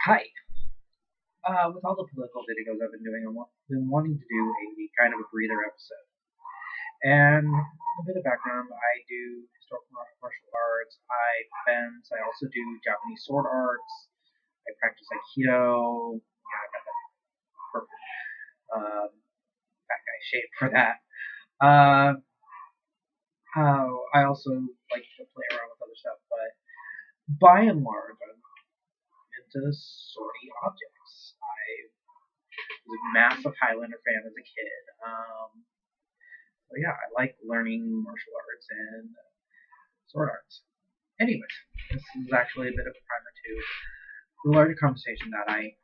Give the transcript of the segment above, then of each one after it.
Hi. With all the political videos I've been doing, I've been wanting to do a kind of a breather episode. And a bit of background: I do historical martial arts, I fence, I also do Japanese sword arts, I practice Aikido. Yeah, I got that perfect fat guy shape for that. Uh, I also like to play around with other stuff, but by and large, I'm into swordy objects. I was a massive Highlander fan as a kid. So yeah, I like learning martial arts and sword arts. Anyways, this is actually a bit of a primer to the larger conversation that I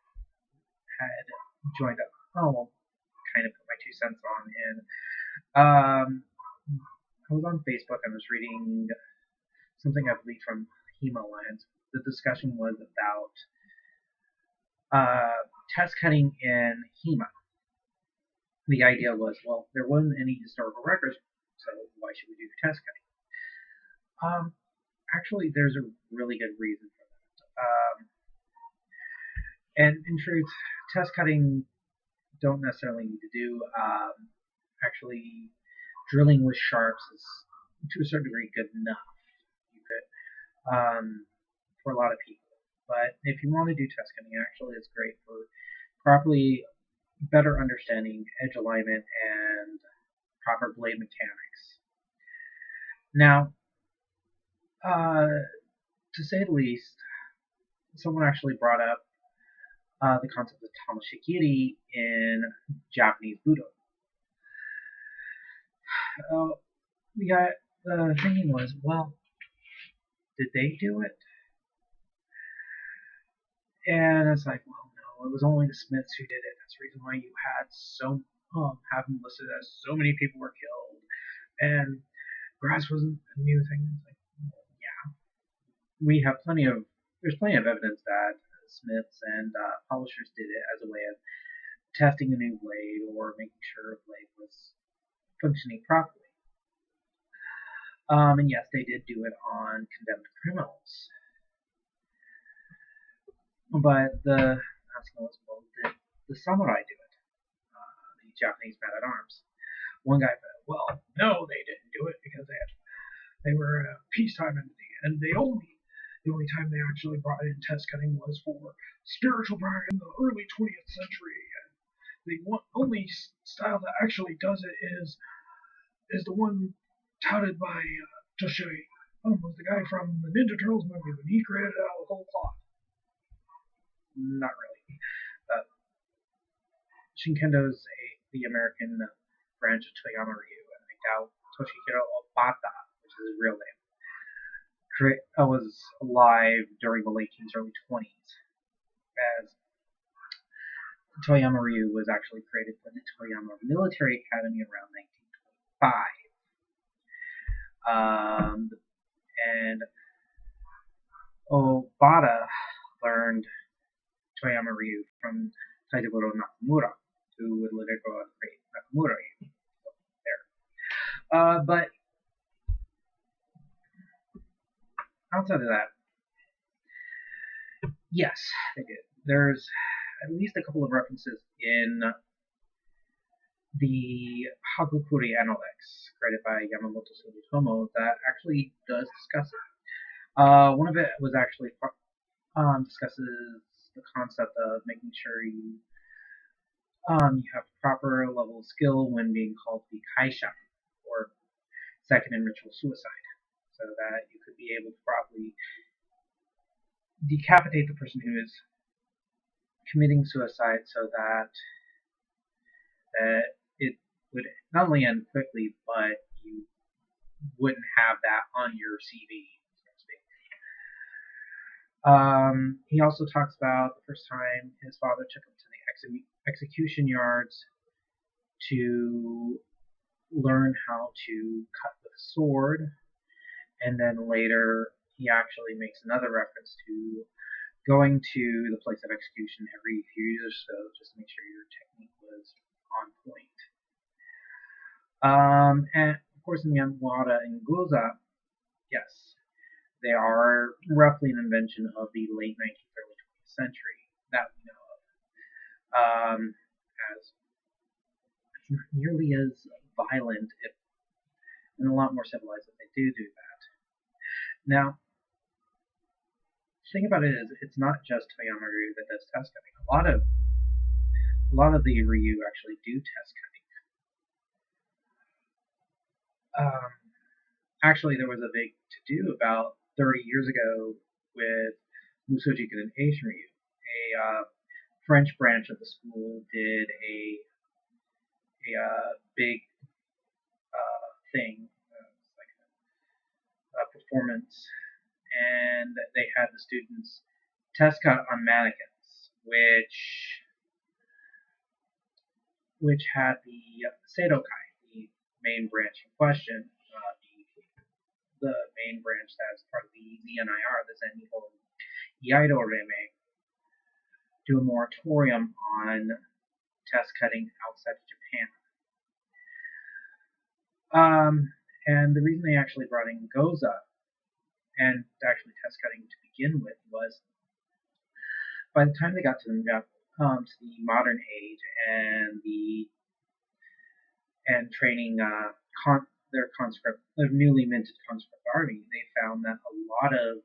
had joined up. Oh, well, kind of put my 2 cents on. And I was on Facebook and was reading something I believe from Hemaland. The discussion was about test cutting in Hema. The idea was, well, there wasn't any historical records, so why should we do test cutting? Actually, there's a really good reason for that. And in truth, test cutting don't necessarily need to do. Actually, drilling with sharps is to a certain degree good enough. You could, for a lot of people. But if you want to do test cutting, actually, it's great for properly better understanding edge alignment and proper blade mechanics. Now, to say the least, someone actually brought up the concept of tamashigiri in Japanese Budo. The thinking was, well, did they do it? And it's like, well, no, it was only the Smiths who did it. That's the reason why you had have them listed as so many people were killed, and grass wasn't a new thing. It's like, well, yeah, we have there's plenty of evidence that Smiths and polishers did it as a way of testing a new blade or making sure a blade was functioning properly. And yes, they did do it on condemned criminals. But the asking was, well, did the samurai do it? The Japanese men at arms. One guy said, well, no, they didn't do it because they were a peacetime entity, and the only time they actually brought in test cutting was for spiritual prayer in the early 20th century. And the only style that actually does it is the one touted by Toshio. Was the guy from the Ninja Turtles movie when he created it out of whole cloth. Not really. Uh, Shinkendo's the American branch of Toyama Ryu, and I doubt Toshihiro Obata, which is his real name, was alive during the late teens, early 20s, as Toyama Ryu was actually created for the Toyama Military Academy around 1925. And Obata learned Toyama Ryu from Taijigoro Nakamura, who would later go on to create Nakamura Ryu. There. But outside of that, yes, they did. There's at least a couple of references in the Hagakure Analects, created by Yamamoto Sugitomo, that actually does discuss it. One of it was actually discusses the concept of making sure you have proper level of skill when being called to be kaisha, or second in ritual suicide, so that you could be able to properly decapitate the person who is committing suicide, so that it would not only end quickly, but you wouldn't have that on your CV, so to speak. He also talks about the first time his father took him to the execution yards to learn how to cut with a sword, and then later he actually makes another reference to going to the place of execution every few years or so, just to make sure your technique was on point. And of course, in the Wada and Goza, yes, they are roughly an invention of the late 19th, early 20th century. that we know of. As it's not nearly as violent, if and a lot more civilized if they do that. Now, the thing about it is, it's not just Toyama Ryu that does test cutting. A lot of the Ryu actually do test cutting. Actually, there was a big to do about 30 years ago with Musojikan and Asian Ryu. A French branch of the school did a big thing, like a performance, and they had the students test cut on mannequins, which had the Seidokai, the main branch in question, the main branch that's part of the ZNIR, the Zen Nihon Iaido Reme, do a moratorium on test cutting outside of Japan. And the reason they actually brought in Goza and actually test cutting to begin with was by the time they got to the modern age and training their newly minted conscript army, they found that a lot of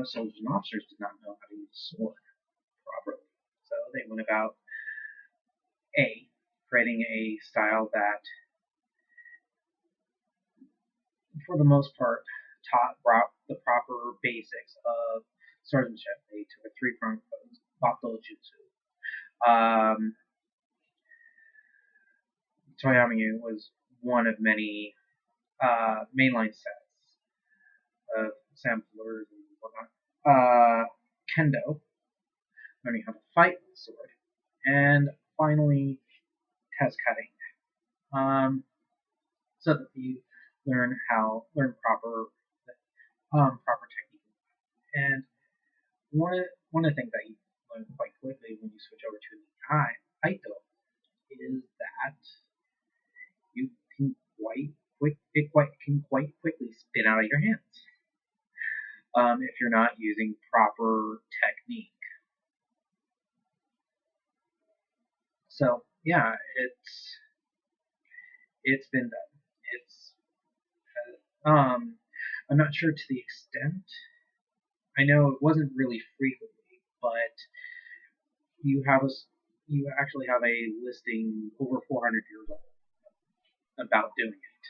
soldiers and officers did not know how to use a sword properly. So they went about creating a style that, for the most part, taught the proper basics of swordsmanship. They took a three-pronged Bato Jutsu. Toyama was one of many mainline sets of samplers and whatnot. Kendo, learning how to fight with the sword, and finally test cutting, so that you learn proper technique. And one of the things that you learn quite quickly when you switch over to the Aito is that you can quite quickly spin out of your hands if you're not using proper technique. So yeah, it's been done. I'm not sure to the extent. I know it wasn't really frequently, but you actually have a listing over 400 years old about doing it.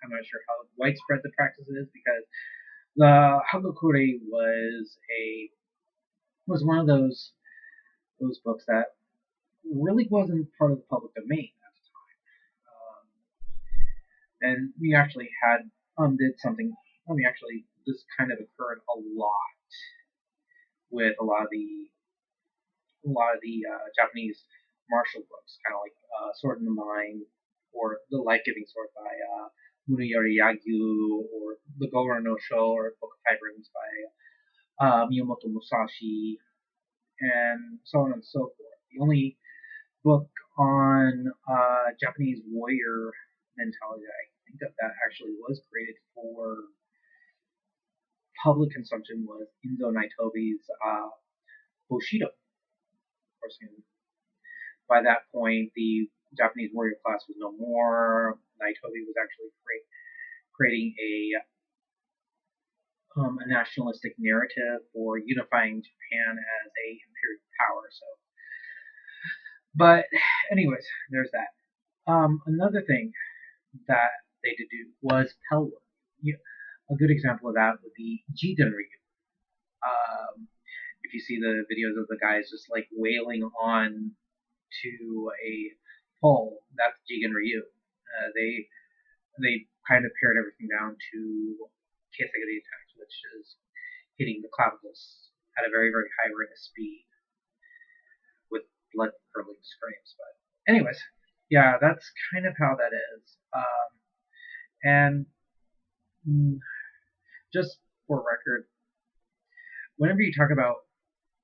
I'm not sure how widespread the practice is because the Hagakure was one of those books that really wasn't part of the public domain at the time. And we actually did something. Actually, this kind of occurred a lot with a lot of the Japanese martial books, kind of like Sword in the Mind or The Life-Giving Sword by Muneyori Yagyu, or The Goro no Sho, or Book of Five Rings by Miyamoto Musashi, and so on and so forth. The only book on Japanese warrior mentality that I think that actually was created for public consumption was Inzo Naitobi's Bushido. Of course, by that point, the Japanese warrior class was no more. Naitobi was actually creating a nationalistic narrative for unifying Japan as a imperial power. So, but anyways, there's that. Another thing that they did do was Pell work. A good example of that would be Jigen Ryu. If you see the videos of the guys just like wailing on to a pole, that's Jigen Ryu. They kind of pared everything down to Kesegari attacks, which is hitting the clavicles at a very, very high rate of speed with blood curdling screams. But anyways, yeah, that's kind of how that is. And just for record, whenever you talk about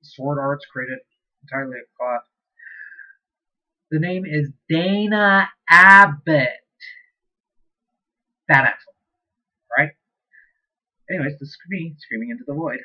sword arts created entirely of cloth, the name is Dana Abbott. That asshole, right? Anyways, this is me screaming into the void.